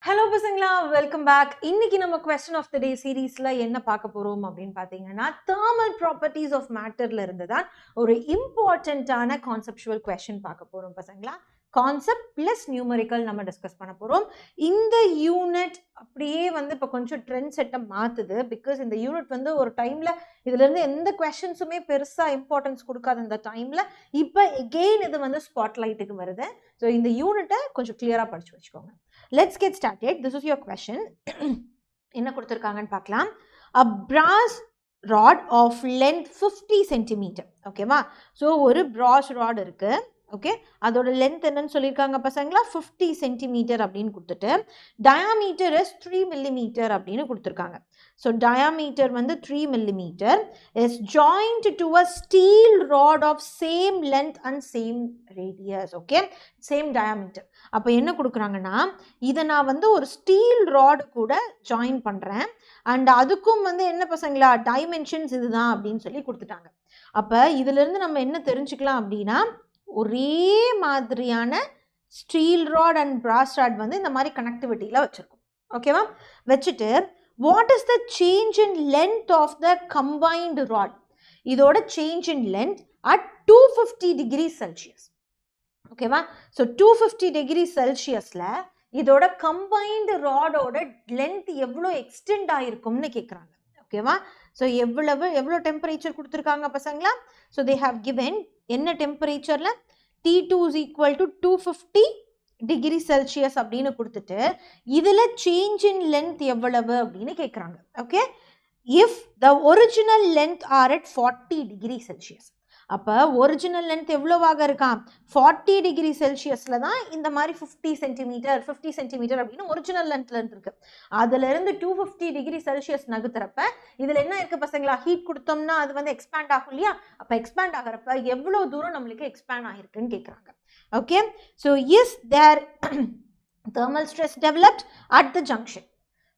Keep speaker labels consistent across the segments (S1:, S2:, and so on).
S1: Hello பசங்களா, welcome back. இன்னைக்கு நம்ம கொஸ்டின் ஆஃப் த டே சீரீஸ்ல என்ன பார்க்க போறோம் அப்படின்னு பார்த்தீங்கன்னா, தெர்மல் ப்ராப்பர்ட்டிஸ் ஆஃப் மேட்டர்ல இருந்து தான் ஒரு இம்பார்ட்டண்ட்டான கான்செப்சுவல் கொஸ்டின் பார்க்க போறோம் பசங்களா. கான்செப்ட் பிளஸ் நியூமரிக்கல் நம்ம டிஸ்கஸ் பண்ண போறோம். இந்த யூனிட் அப்படியே இப்போ கொஞ்சம் ட்ரெண்ட் செட்டை மாத்துது. பிகாஸ் இந்த யூனிட் ஒரு டைம்ல இதுல இருந்து எந்த கொஸ்டின்ஸுமே பெருசா இம்பார்ட்டன்ஸ் கொடுக்காத இந்த டைம்ல இப்போ எகெயின் இது ஸ்பாட்லைட்டுக்கு வருது. ஸோ இந்த யூனிட்டை கொஞ்சம் கிளியரா படிச்சு வச்சுக்கோங்க. Let's get started. This is your question. என்ன கொடுத்திருக்காங்கன்னு பார்க்கலாம். A brass rod of length 50 cm. ஓகேவா? ஸோ ஒரு brass rod இருக்கு. ஓகே, அதோட லென்த் என்னன்னு சொல்லியிருக்காங்க பசங்களா, 50 சென்டிமீட்டர் அப்படின்னு கொடுத்துட்டு டயாமீட்டர் இஸ் 3 millimeter அப்படின்னு கொடுத்துருக்காங்க. So diameter 3 millimeter is joint to a steel rod of same length and same radius. Okay, same diameter. அப்போ என்ன கொடுக்குறாங்கன்னா, இதை நான் ஒரு ஸ்டீல் ராடு கூட ஜாயின் பண்ணுறேன் அண்ட் அதுக்கும் என்ன பசங்களா டைமென்ஷன்ஸ் இதுதான் அப்படின்னு சொல்லி கொடுத்துட்டாங்க. அப்போ இதுலேருந்து நம்ம என்ன தெரிஞ்சுக்கலாம் அப்படின்னா, ஒரே மாதிரியான steel rod and brass rod இந்த மாதிரி கனெக்டிவிட்டியில் வச்சுருக்கோம். ஓகேவா? வச்சுட்டு what is the change in length of the combined rod? இதோட change in length at 250 degree Celsius. ஓகேவா? ஸோ 250 டிகிரி செல்சியஸில் இதோட கம்பைன்டு ராடோட லென்த் எவ்வளோ எக்ஸ்டெண்ட் ஆகிருக்கும்னு கேட்குறாங்க. ஓகேவா? ஸோ எவ்வளோ டெம்பரேச்சர் கொடுத்துருக்காங்க பசங்களா? ஸோ தே ஹாவ் கிவன் என்ன டெம்பரேச்சரில் T2 is equal to 250 degree Celsius அப்படின்னு கொடுத்துட்டு இதில் சேஞ்ச் இன் லென்த் எவ்வளவு அப்படின்னு கேட்குறாங்க. Okay, if the original length are at 40 degree Celsius. அப்போ ஒரிஜினல் லென்த் எவ்வளோவாக இருக்கான்? 40 டிகிரி செல்சியஸில் தான் இந்த மாதிரி 50 சென்டிமீட்டர் அப்படின்னு ஒரிஜினல் லென்த்ல இருக்கு. அதுலேருந்து 250 டிகிரி செல்சியஸ் நகர்த்துறப்ப இதில் என்ன இருக்குது பசங்களா, ஹீட் கொடுத்தோம்னா அது எக்ஸ்பேண்ட் ஆகும் இல்லையா? அப்போ எக்ஸ்பேண்ட் ஆகிறப்ப எவ்வளோ தூரம் நம்மளுக்கு எக்ஸ்பேண்ட் ஆகிருக்குன்னு கேட்குறாங்க. Okay, so is there thermal stress developed at the junction.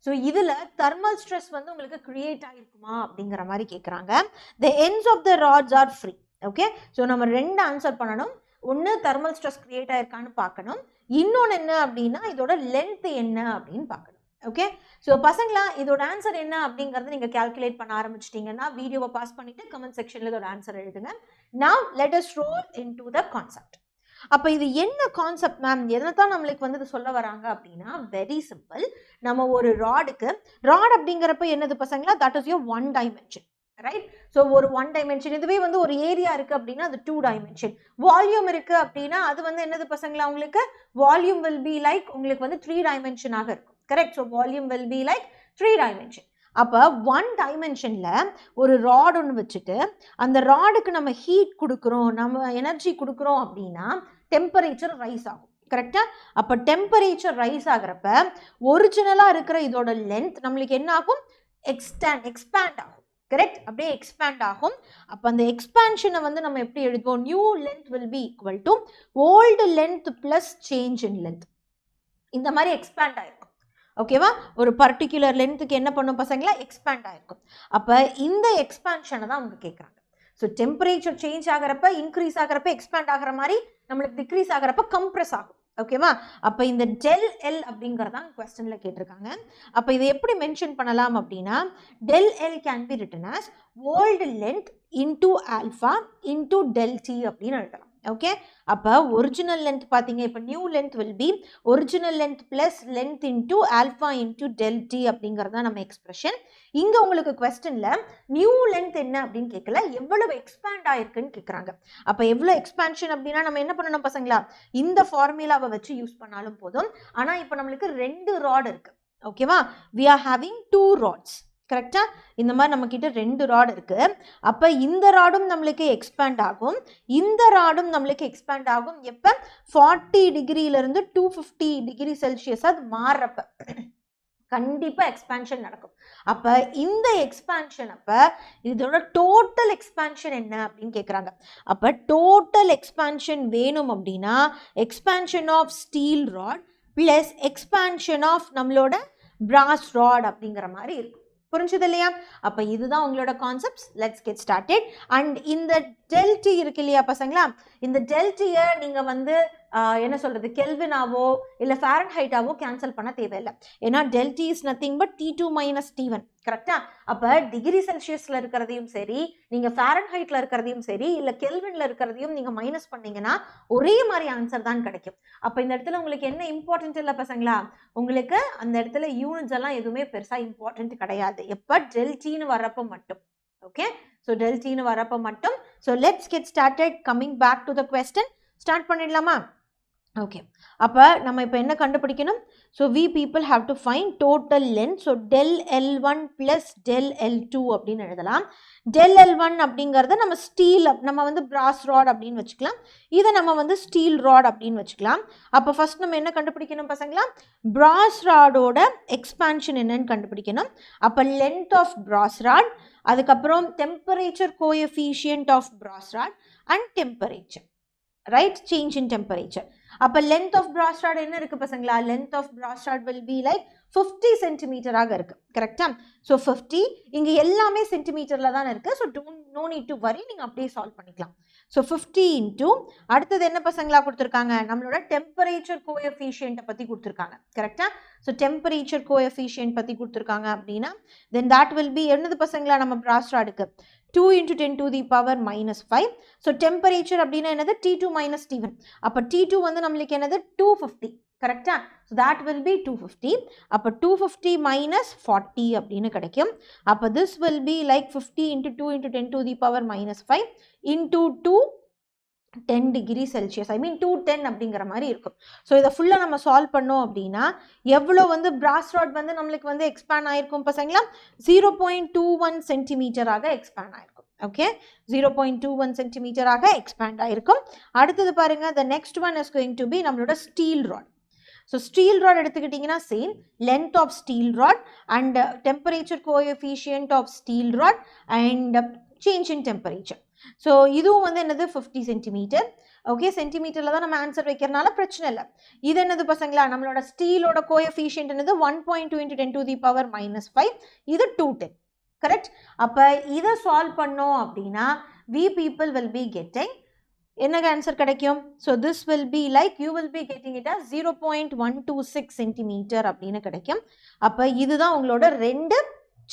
S1: ஸோ இதில் தெர்மல் ஸ்ட்ரெஸ் உங்களுக்கு கிரியேட் ஆகிருக்குமா அப்படிங்கிற மாதிரி கேட்குறாங்க. the ends of the rods are free. Okay, so நம்ம ரெண்டு ஆன்சர் பண்ணணும். ஒன்று தெர்மல் ஸ்ட்ரெஸ் கிரியேட் ஆயிருக்கான்னு பார்க்கணும், இன்னொன்று என்ன அப்படின்னா இதோட லென்த் என்ன அப்படின்னு பார்க்கணும். ஓகே, ஸோ பசங்களா இதோட ஆன்சர் என்ன அப்படிங்கிறத நீங்கள் கால்குலேட் பண்ண ஆரம்பிச்சிட்டிங்கன்னா வீடியோவை பாஸ் பண்ணிவிட்டு கமெண்ட் செக்ஷனில் இதோட ஆன்சர் எழுதுங்க. Now let us roll into the concept. அப்போ இது என்ன கான்செப்ட் மேம், எதை தான் நம்மளுக்கு இது சொல்ல வராங்க அப்படின்னா, வெரி சிம்பிள். நம்ம ஒரு ராடுக்கு அப்படிங்கிறப்ப என்னது பசங்களா, that is your 1 dimension, right? So ஒரு 1 dimension. இதுவே ஒரு ஏரியா இருக்கு அப்படின்னா அது 2 dimension. வால்யூம் இருக்கு அப்படின்னா அது என்னது பசங்களா, உங்களுக்கு வால்யூம் வில் பி லைக் உங்களுக்கு 3 dimension ஆக இருக்கும். Correct? So volume will be like 3 dimension. அப்போ 1 dimensionல ஒரு ராட் ஒன்று வச்சுட்டு அந்த ராடுக்கு நம்ம ஹீட் கொடுக்குறோம், நம்ம எனர்ஜி கொடுக்குறோம் அப்படின்னா டெம்பரேச்சர் ரைஸ் ஆகும். கரெக்டா? அப்போ டெம்பரேச்சர் ரைஸ் ஆகிறப்ப ஒரிஜினலாக இருக்கிற இதோட லென்த் நம்மளுக்கு என்ன ஆகும்? எக்ஸ்பேண்ட் ஆகும். கரெக்ட்? அப்படியே எக்ஸ்பேண்ட் ஆகும். அப்போ அந்த எக்ஸ்பேன்ஷனை நம்ம எப்படி எழுதுவோம்? New length will B equal to old length plus change in length. இந்த மாதிரி எக்ஸ்பேண்ட் ஆயிருக்கும். ஓகேவா? ஒரு பர்டிகுலர் லென்த்துக்கு என்ன பண்ணும் பசங்களா, எக்ஸ்பேண்ட் ஆயிருக்கும். அப்போ இந்த எக்ஸ்பேன்ஷனை தான் அவங்க கேட்குறாங்க. ஸோ டெம்பரேச்சர் சேஞ்ச் ஆகிறப்ப இன்க்ரீஸ் ஆகிறப்ப எக்ஸ்பேண்ட் ஆகிற மாதிரி நம்மளுக்கு டிக்ரீஸ் ஆகிறப்ப கம்ப்ரெஸ் ஆகும். ஓகேவா? அப்போ இந்த del L அப்படிங்கிறதான் கொஸ்டின்ல கேட்டிருக்காங்க. அப்போ இதை எப்படி மென்ஷன் பண்ணலாம் அப்படின்னா, del L can be written as old length into alpha into del T அப்படின்னு எழுதலாம். ஓகே, அப்போ ஒரிஜினல் லென்த் பார்த்தீங்க, இப்போ new length will be original length plus length into alpha into del T அப்படிங்கிறதா நம்ம எக்ஸ்பிரஷன். இங்கே உங்களுக்கு கொஸ்டினில் நியூ லென்த் என்ன அப்படின்னு கேட்கல, எவ்வளவு எக்ஸ்பேண்ட் ஆயிருக்குன்னு கேட்குறாங்க. அப்போ எவ்வளோ எக்ஸ்பேன்ஷன் அப்படின்னா நம்ம என்ன பண்ணணும் பசங்களா, இந்த ஃபார்முலாவை வச்சு யூஸ் பண்ணாலும் போதும். ஆனால் இப்போ நம்மளுக்கு 2 ராட் இருக்கு. ஓகேவா? we are having 2 rods. கரெக்டா? இந்த மாதிரி நம்ம கிட்ட 2 ராட் இருக்கு. அப்போ இந்த ராடும் நம்மளுக்கு எக்ஸ்பேண்ட் ஆகும், இந்த ராடும் நம்மளுக்கு எக்ஸ்பேண்ட் ஆகும். எப்போ? 40 டிகிரியிலிருந்து 250 டிகிரி செல்சியஸ் அது மாறுறப்ப கண்டிப்பாக எக்ஸ்பேன்ஷன் நடக்கும். அப்போ இந்த எக்ஸ்பேன்ஷன் அப்போ இதோட டோட்டல் எக்ஸ்பேன்ஷன் என்ன அப்படின்னு கேட்குறாங்க. அப்போ டோட்டல் எக்ஸ்பேன்ஷன் வேணும் அப்படின்னா expansion of steel rod plus expansion of நம்மளோட பிராஸ் ராட் அப்படிங்கிற மாதிரி இருக்கும். புரிஞ்சது இல்லையா? அப்போ இதுதான் உங்களோட concepts. Let's get started. And இந்த டெல் டி இருக்கு இல்லையா பசங்களா, இந்த டெல் டியை நீங்கள் என்ன சொல்றது கெல்வினாவோ இல்ல ஃபாரன்ஹைட்டாவோ கேன்சல் பண்ண தேவையில்லை. ஏன்னா del T is nothing but T2 minus T1. கரெக்டா? அப்ப டிகிரி செல்சியஸ்ல இருக்கிறதையும் சரி, நீங்க ஃபாரன்ஹைட்ல இருக்கிறதையும் சரி, இல்ல கெல்வின்ல இருக்கிறதையும் நீங்க மைனஸ் பண்ணீங்கன்னா ஒரே மாதிரி ஆன்சர் தான் கிடைக்கும். அப்ப இந்த இடத்துல உங்களுக்கு என்ன இம்பார்ட்டன்ட் இல்ல பசங்களா, உங்களுக்கு அந்த இடத்துல யூனிட்ஸ் எல்லாம் எதுவுமே பெருசா இம்பார்ட்டன்ட் கிடையாது. எப்ப del T ன்னு வரப்ப மட்டும். ஓகே, so del T ன்னு வரப்ப மட்டும். So let's get started. Coming back to the question, start பண்ணிடலாமா? ஓகே, அப்போ நம்ம இப்போ என்ன கண்டுபிடிக்கணும்? So we people have to find total length. So del L1 plus del L2 அப்படின்னு எழுதலாம். del L1 அப்படிங்கிறத நம்ம ஸ்டீல், நம்ம வந்து brass rod அப்படின்னு வச்சுக்கலாம். இதை நம்ம வந்து ஸ்டீல் ராட் அப்படின்னு வச்சுக்கலாம். அப்போ ஃபர்ஸ்ட் நம்ம என்ன கண்டுபிடிக்கணும் பசங்களா? brass ராடோட எக்ஸ்பான்ஷன் என்னன்னு கண்டுபிடிக்கணும். அப்போ லென்த் ஆஃப் brass rod, அதுக்கப்புறம் temperature coefficient of brass rod and temperature, right, change in temperature. அப்போ லென்த் ஆஃப் brass rod என்ன இருக்கு பசங்களா? Length of brass rod will be like 50 சென்டிமீட்டராக இருக்கு. கரெக்டா? ஸோ 50 இங்கே எல்லாமே சென்டிமீட்டரில் தான் இருக்கு. So no need to worry, நீங்கள் அப்படியே சால்வ் பண்ணிக்கலாம். ஸோ 50 இன்டூ அடுத்தது என்ன பசங்களா கொடுத்துருக்காங்க? நம்மளோட டெம்பரேச்சர் கோஎஃபிஷியன்ட்டை பற்றி கொடுத்துருக்காங்க. கரெக்டா? ஸோ டெம்பரேச்சர் கோஎஃபிஷியன்ட் பற்றி கொடுத்துருக்காங்க அப்படின்னா தென் that will be என்னது பசங்களா? நம்ம brass rodக்கு 2 into 10 to the power minus 5. So temperature அப்படின்னா என்னது? T2 minus T1. அப்போ T2 வந்து நம்மளுக்கு என்னது? 250. கரெக்டா? So that will be 250. அப்போ 250 minus 40 அப்படின்னு கிடைக்கும். அப்போ this will be like 50 into 2 into 10 to the power minus 5 into 2 10 degree Celsius, ஐ மீன் 210 அப்படிங்கிற மாதிரி இருக்கும். ஸோ இதை ஃபுல்லாக நம்ம சால்வ் பண்ணோம் அப்படின்னா எவ்வளோ வந்து brass rod வந்து நம்மளுக்கு வந்து எக்ஸ்பேண்ட் ஆயிருக்கும் பசங்களா? 0.21 சென்டிமீட்டராக எக்ஸ்பேண்ட் ஆயிருக்கும். ஓகே, 0.21 சென்டிமீட்டராக எக்ஸ்பேண்ட் ஆயிருக்கும். அடுத்தது பாருங்க, the next one is going to be நம்மளோட steel rod. So steel rod எடுத்துக்கிட்டிங்கன்னா same length of steel rod and temperature coefficient of steel rod and change in temperature. So இதுவும் வந்து என்னது? 50 centimetre. Okay, சென்டிமீட்டரில் தான் நம்ம ஆன்சர் வைக்கிறனால பிரச்சனை இல்லை. இது என்னது பசங்களா? நம்மளோட ஸ்டீலோட கோஎஃபிஷியன்ட் என்னது? 1.2 into 10 to the power minus 5. இது 210. கரெக்ட்? அப்போ இதை சால்வ் பண்ணோம் அப்படின்னா we people will be getting என்ன ஆன்சர் கிடைக்கும்? So this will be like you will be getting it as 0.126 centimetre அப்படின்னு கிடைக்கும். அப்போ இதுதான் உங்களோட ரெண்டு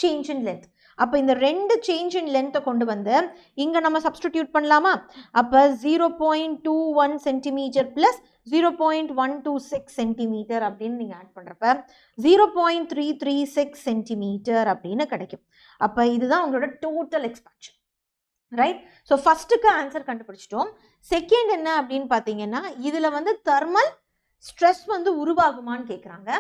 S1: சேஞ்ச் இன் லென்த். அப்போ இந்த ரெண்டு சேஞ்ச் இன் லென்த்தை கொண்டு வந்து இங்கே நம்ம சப்ஸ்டிடியூட் பண்ணலாமா? அப்போ 0.21 சென்டிமீட்டர் ப்ளஸ் 0.126 சென்டிமீட்டர் அப்படின்னு நீங்கள் ஆட் பண்ணுறப்ப 0.336 சென்டிமீட்டர் அப்படின்னு கிடைக்கும். அப்போ இதுதான் உங்களோட டோட்டல் எக்ஸ்பான்ஷன், ரைட்? ஸோ ஃபர்ஸ்ட்டுக்கு ஆன்சர் கண்டுபிடிச்சிட்டோம். செகண்ட் என்ன அப்படின்னு பார்த்தீங்கன்னா இதில் வந்து தெர்மல் ஸ்ட்ரெஸ் வந்து உருவாகுமான்னு கேட்குறாங்க.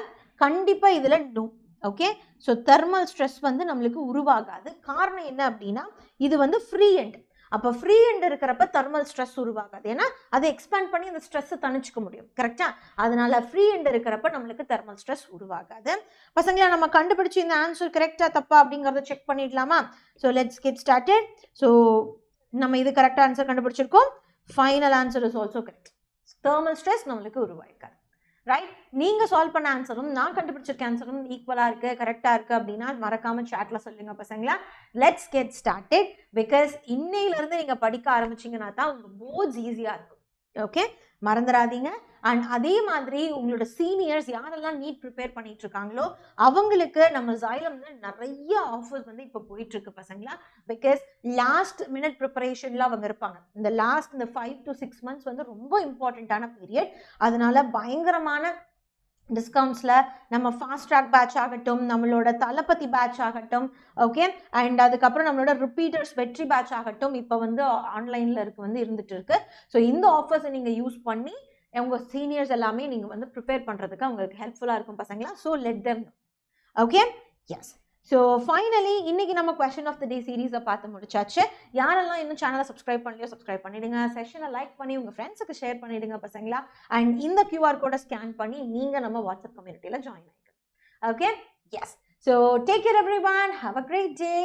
S1: கண்டிப்பாக இதில் no. Okay, so thermal stress வந்து நம்மளுக்கு உருவாகாது. காரணம் என்ன அப்படின்னா இது வந்து ஃப்ரீ எண்ட். அப்போ ஃப்ரீ எண்ட் இருக்கிறப்ப தெர்மல் ஸ்ட்ரெஸ் உருவாகாது. ஏன்னா அதை எக்ஸ்பேண்ட் பண்ணி அந்த ஸ்ட்ரெஸ்ஸை தணிச்சுக்க முடியும். கரெக்டா? அதனால ஃப்ரீ எண்ட் இருக்கிறப்ப நம்மளுக்கு தெர்மல் ஸ்ட்ரெஸ் உருவாகாது. பசங்களா, நம்ம கண்டுபிடிச்சி இந்த ஆன்சர் கரெக்டா தப்பா அப்படிங்கிறத செக் பண்ணிடலாமா? So let's get started. So நம்ம இது கரெக்டாக ஆன்சர் கண்டுபிடிச்சிருக்கோம். Final answer is also correct. Thermal stress நம்மளுக்கு உருவாயிருக்காது. ரைட்? நீங்கள் சால்வ் பண்ண ஆன்சரும் நான் கண்டுபிடிச்சிருக்க ஆன்சரும் ஈக்குவலாக இருக்குது, கரெக்டாக இருக்குது அப்படின்னா மறக்காமல் சாட்டில் சொல்லுங்கள் பசங்களா. Let's get started. பிகாஸ் இன்னையிலேருந்து நீங்கள் படிக்க ஆரம்பிச்சிங்கன்னா தான் உங்கள் போர்ட்ஸ் ஈஸியாக இருக்கும். ஓகே, மறந்துடாதீங்க. அண்ட் அதே மாதிரி உங்களோட சீனியர்ஸ் யாரெல்லாம் நீட் ப்ரிப்பேர் பண்ணிட்டு இருக்காங்களோ அவங்களுக்கு நம்ம ஜைலம்ல நிறைய ஆஃபர்ஸ் வந்து இப்போ போயிட்டு இருக்கு பசங்களா. பிகாஸ் லாஸ்ட் மினிட் ப்ரிப்பரேஷன்ல அவங்க இருப்பாங்க. இந்த 5 to 6 months வந்து ரொம்ப இம்பார்ட்டண்ட்டான பீரியட். அதனால பயங்கரமான டிஸ்கவுண்ட்ஸில் நம்ம ஃபாஸ்ட் ட்ராக் பேட்ச் ஆகட்டும், நம்மளோட தளபதி பேட்ச் ஆகட்டும், ஓகே, அண்ட் அதுக்கப்புறம் நம்மளோட ரிப்பீட்டர்ஸ் வெற்றி பேட்ச் ஆகட்டும் இப்போ வந்து ஆன்லைனில் இருந்துட்டு இருக்கு. ஸோ இந்த ஆஃபர்ஸை நீங்கள் யூஸ் பண்ணி உங்கள் சீனியர்ஸ் எல்லாமே நீங்கள் வந்து ப்ரிப்பேர் பண்ணுறதுக்கு அவங்களுக்கு ஹெல்ப்ஃபுல்லாக இருக்கும் பசங்களா. So let them. Okay, yes. So finally இன்னைக்கு நம்ம கொஸ்டின் ஆஃப் த டே சீரீஸை பார்த்து முடிச்சாச்சு. யாரெல்லாம் இன்னும் சேனலை சப்ஸ்கிரைப் பண்ணலையோ சப்ஸ்கிரைப் பண்ணிடுங்க. செஷனை லைக் பண்ணி உங்கள் ஃப்ரெண்ட்ஸுக்கு ஷேர் பண்ணிடுங்க பசங்களா. அண்ட் இந்த QR கோடை ஸ்கேன் பண்ணி நீங்கள் நம்ம வாட்ஸ்அப் கம்யூனிட்டியில் ஜாயின் ஆகிக்கலாம். Okay, yes. So take care everyone. Have a great day.